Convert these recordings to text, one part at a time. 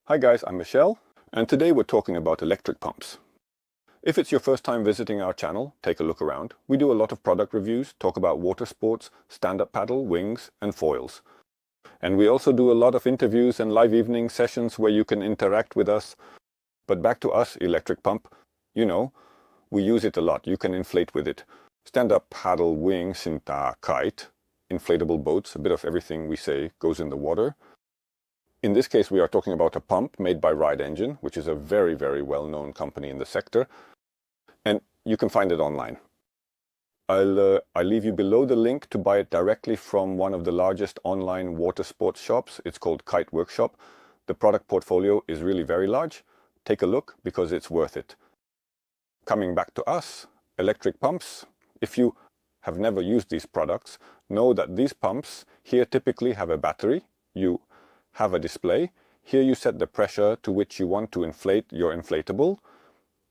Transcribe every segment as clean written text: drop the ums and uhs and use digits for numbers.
Hi guys, I'm Michelle, and today we're talking about electric pumps. If it's your first time visiting our channel, take a look around. We do a lot of product reviews, talk about water sports, stand-up paddle, wings, and foils. And we also do a lot of interviews and live evening sessions where you can interact with us. But back to us, electric pump. You know, we use it a lot. You can inflate with it. Stand-up paddle, wing, kite, inflatable boats, a bit of everything we say goes in the water. In this case, we are talking about a pump made by Ride Engine, which is a very, very well-known company in the sector. And you can find it online. I'll leave you below the link to buy it directly from one of the largest online water sports shops. It's called Kite Workshop. The product portfolio is really very large. Take a look because it's worth it. Coming back to us, electric pumps. If you have never used these products, know that these pumps here typically have a battery. You have a display. Here you set the pressure to which you want to inflate your inflatable.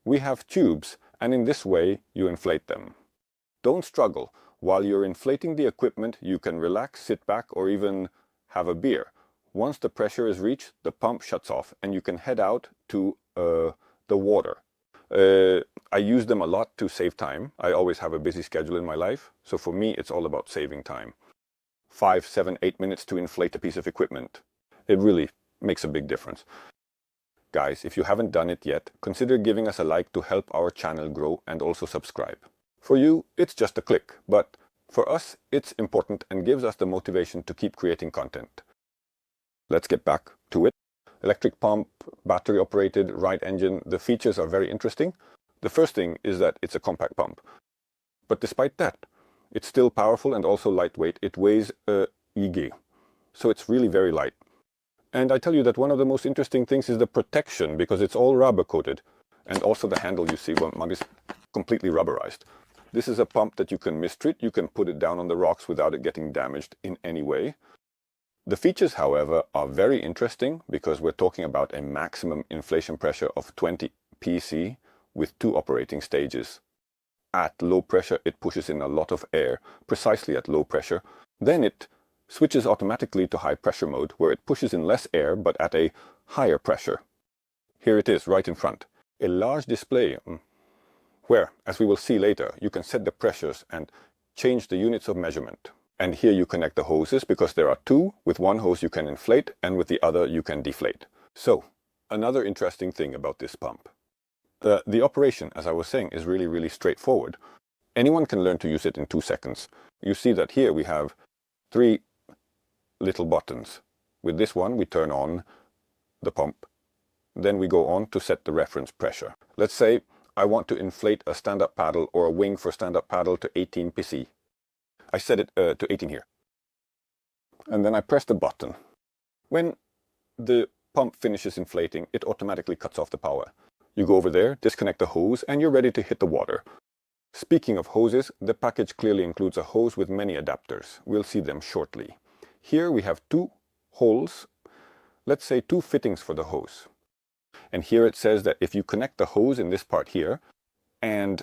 We have tubes, and in this way you inflate them. Don't struggle. While you're inflating the equipment, you can relax, sit back, or even have a beer. Once the pressure is reached, the pump shuts off and you can head out to the water. I use them a lot to save time. I always have a busy schedule in my life, so for me it's all about saving time. 5, 7, 8 minutes to inflate a piece of equipment. It really makes a big difference. Guys, if you haven't done it yet, consider giving us a like to help our channel grow and also subscribe. For you, it's just a click, but for us, it's important and gives us the motivation to keep creating content. Let's get back to it. Electric pump, battery operated, Ride Engine, the features are very interesting. The first thing is that it's a compact pump. But despite that, it's still powerful and also lightweight. It weighs EG, so it's really very light. And I tell you that one of the most interesting things is the protection, because it's all rubber coated. And also the handle you see one is completely rubberized. This is a pump that you can mistreat. You can put it down on the rocks without it getting damaged in any way. The features, however, are very interesting because we're talking about a maximum inflation pressure of 20 psi with 2 operating stages. At low pressure, it pushes in a lot of air, precisely at low pressure. Then it switches automatically to high pressure mode, where it pushes in less air but at a higher pressure. Here it is, right in front. A large display where, as we will see later, you can set the pressures and change the units of measurement. And here you connect the hoses because there are 2. With one hose you can inflate and with the other you can deflate. So, another interesting thing about this pump. The operation, as I was saying, is really, really straightforward. Anyone can learn to use it in 2 seconds. You see that here we have 3 little buttons. With this one we turn on the pump. Then we go on to set the reference pressure. Let's say I want to inflate a stand-up paddle or a wing for stand-up paddle to 18 psi. I set it to 18 here. And then I press the button. When the pump finishes inflating, it automatically cuts off the power. You go over there, disconnect the hose, and you're ready to hit the water. Speaking of hoses, the package clearly includes a hose with many adapters. We'll see them shortly. Here we have 2 holes, let's say 2 fittings for the hose. And here it says that if you connect the hose in this part here, and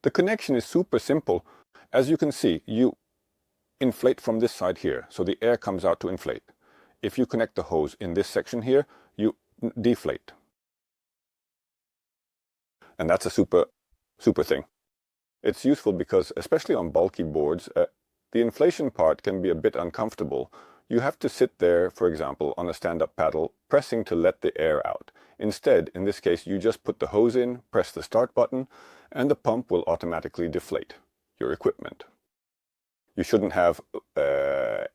the connection is super simple. As you can see, you inflate from this side here, so the air comes out to inflate. If you connect the hose in this section here, you deflate. And that's a super thing. It's useful because, especially on bulky boards, the inflation part can be a bit uncomfortable. You have to sit there, for example, on a stand-up paddle, pressing to let the air out. Instead, in this case, you just put the hose in, press the start button, and the pump will automatically deflate your equipment. You shouldn't have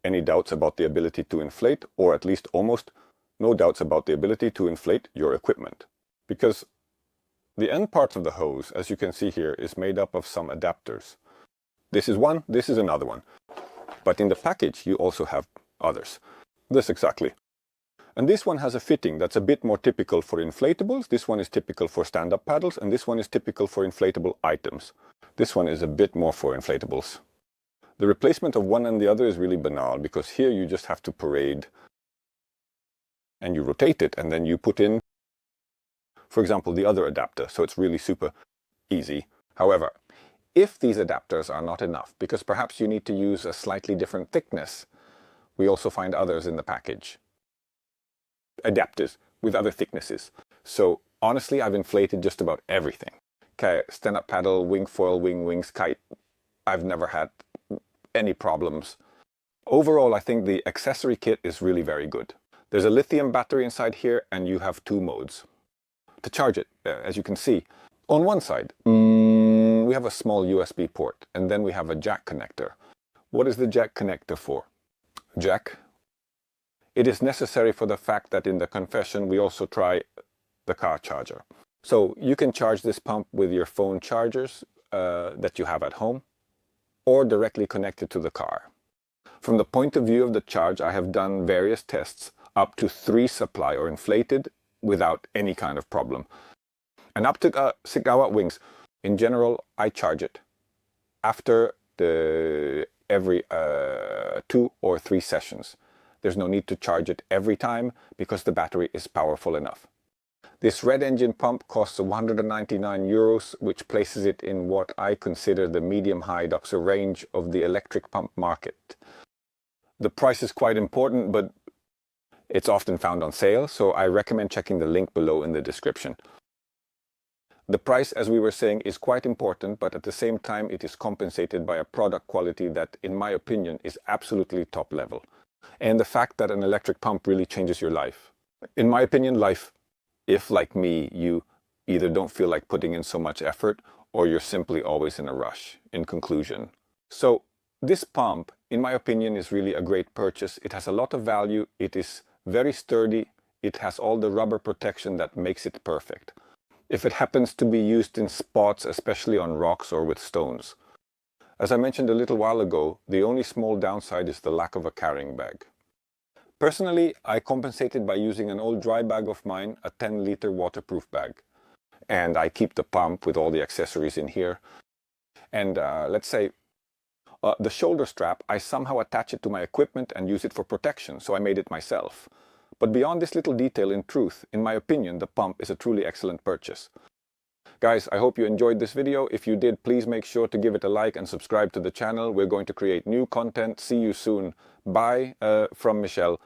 any doubts about the ability to inflate, or at least almost no doubts about the ability to inflate your equipment. Because the end parts of the hose, as you can see here, is made up of some adapters. This is one, this is another one. But in the package you also have others. This exactly. And this one has a fitting that's a bit more typical for inflatables. This one is typical for stand-up paddles, and this one is typical for inflatable items. This one is a bit more for inflatables. The replacement of one and the other is really banal, because here you just have to parade and you rotate it, and then you put in, for example, the other adapter. So it's really super easy. However, if these adapters are not enough, because perhaps you need to use a slightly different thickness, we also find others in the package. adapters with other thicknesses. So honestly, I've inflated just about everything. Okay, stand-up paddle, wingfoil, wings, kite. I've never had any problems. Overall, I think the accessory kit is really very good. There's a lithium battery inside here, and you have 2 modes. To charge it, as you can see, on one side, we have a small USB port, and then we have a jack connector. What is the jack connector for? Jack. It is necessary for the fact that in the confession we also try the car charger. So you can charge this pump with your phone chargers that you have at home, or directly connected to the car. From the point of view of the charge, I have done various tests up to 3 supply or inflated without any kind of problem. And up to 6 hour wings, in general, I charge it after every 2 or 3 sessions. There's no need to charge it every time because the battery is powerful enough. This red engine pump costs €199, which places it in what I consider the medium-high duxer range of the electric pump market. The price is quite important, but it's often found on sale, so I recommend checking the link below in the description. The price, as we were saying, is quite important, but at the same time it is compensated by a product quality that, in my opinion, is absolutely top level. And the fact that an electric pump really changes your life. In my opinion, life, if like me, you either don't feel like putting in so much effort, or you're simply always in a rush, in conclusion. So this pump, in my opinion, is really a great purchase. It has a lot of value, it is very sturdy, it has all the rubber protection that makes it perfect. If it happens to be used in spots, especially on rocks or with stones. As I mentioned a little while ago, the only small downside is the lack of a carrying bag. Personally, I compensated by using an old dry bag of mine, a 10-liter waterproof bag. And I keep the pump with all the accessories in here. And let's say, the shoulder strap, I somehow attach it to my equipment and use it for protection, so I made it myself. But beyond this little detail, in truth, in my opinion, the pump is a truly excellent purchase. Guys, I hope you enjoyed this video. If you did, please make sure to give it a like and subscribe to the channel. We're going to create new content. See you soon. Bye from Michelle.